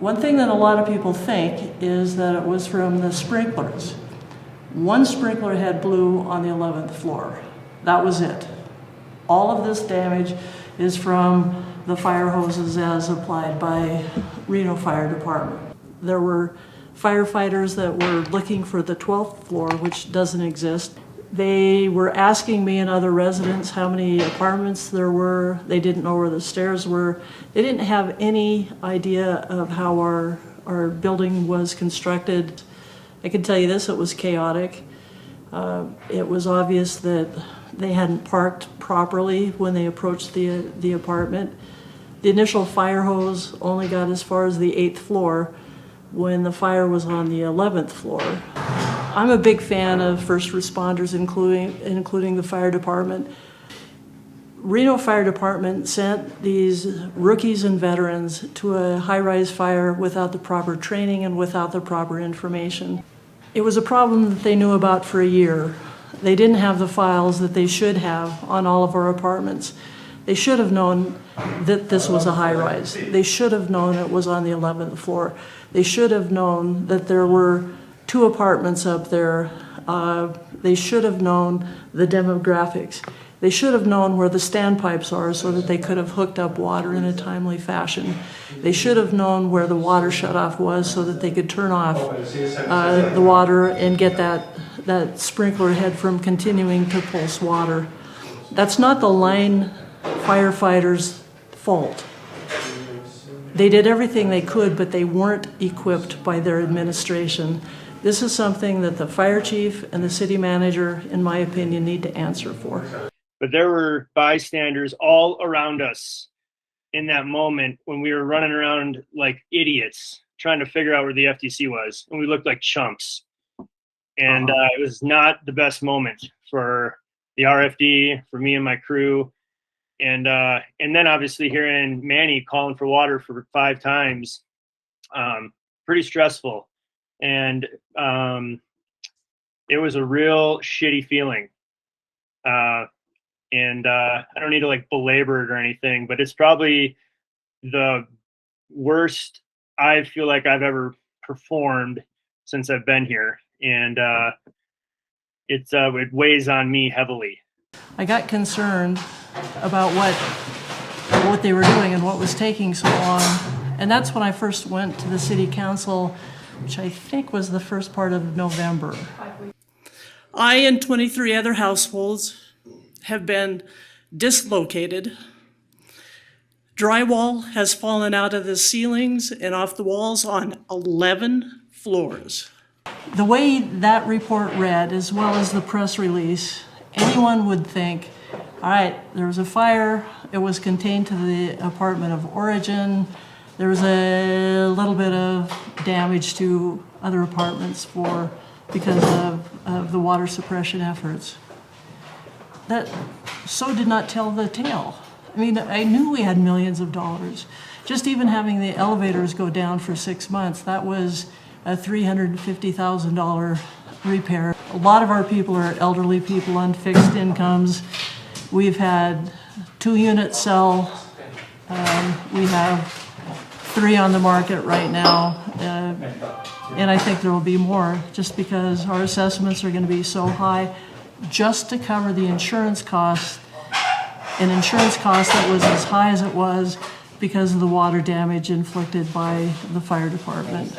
One thing that a lot of people think is that it was from the sprinklers. One sprinkler head blew on the 11th floor. That was it. All of this damage is from the fire hoses as applied by Reno Fire Department. There were firefighters that were looking for the 12th floor, which doesn't exist. They were asking me and other residents how many apartments there were. They didn't know where the stairs were. They didn't have any idea of how our building was constructed. I can tell you this, it was chaotic. It was obvious that they hadn't parked properly when they approached the apartment. The initial fire hose only got as far as the 8th floor when the fire was on the 11th floor. I'm a big fan of first responders, including the fire department. Reno Fire Department sent these rookies and veterans to a high-rise fire without the proper training and without the proper information. It was a problem that they knew about for a year. They didn't have the files that they should have on all of our apartments. They should have known that this was a high-rise. They should have known it was on the 11th floor. They should have known that there were 2 apartments up there. They should have known the demographics. They should have known where the standpipes are so that they could have hooked up water in a timely fashion. They should have known where the water shutoff was so that they could turn off the water and get that sprinkler head from continuing to pulse water. That's not the line firefighters' fault. They did everything they could, but they weren't equipped by their administration. This is something that the fire chief and the city manager, in my opinion, need to answer for. But there were bystanders all around us in that moment when we were running around like idiots trying to figure out where the FTC was, and we looked like chumps. And it was not the best moment for the RFD, for me and my crew. And then obviously hearing Manny calling for water for 5 times, pretty stressful. And it was a real shitty feeling. And I don't need to like belabor it or anything, but it's probably the worst I feel like I've ever performed since I've been here. And it weighs on me heavily. I got concerned about what they were doing and what was taking so long. And that's when I first went to the city council, which I think was the first part of November. I and 23 other households have been dislocated. Drywall has fallen out of the ceilings and off the walls on 11 floors. The way that report read, as well as the press release, anyone would think, all right, there was a fire, it was contained to the apartment of origin, there was a little bit of damage to other apartments because of the water suppression efforts. That so did not tell the tale. I mean, I knew we had millions of dollars. Just even having the elevators go down for 6 months, that was a $350,000 repair. A lot of our people are elderly people on fixed incomes. We've had 2 units sell. We have 3 on the market right now. And I think there will be more just because our assessments are going to be so high just to cover the insurance costs, an insurance cost that was as high as it was because of the water damage inflicted by the fire department.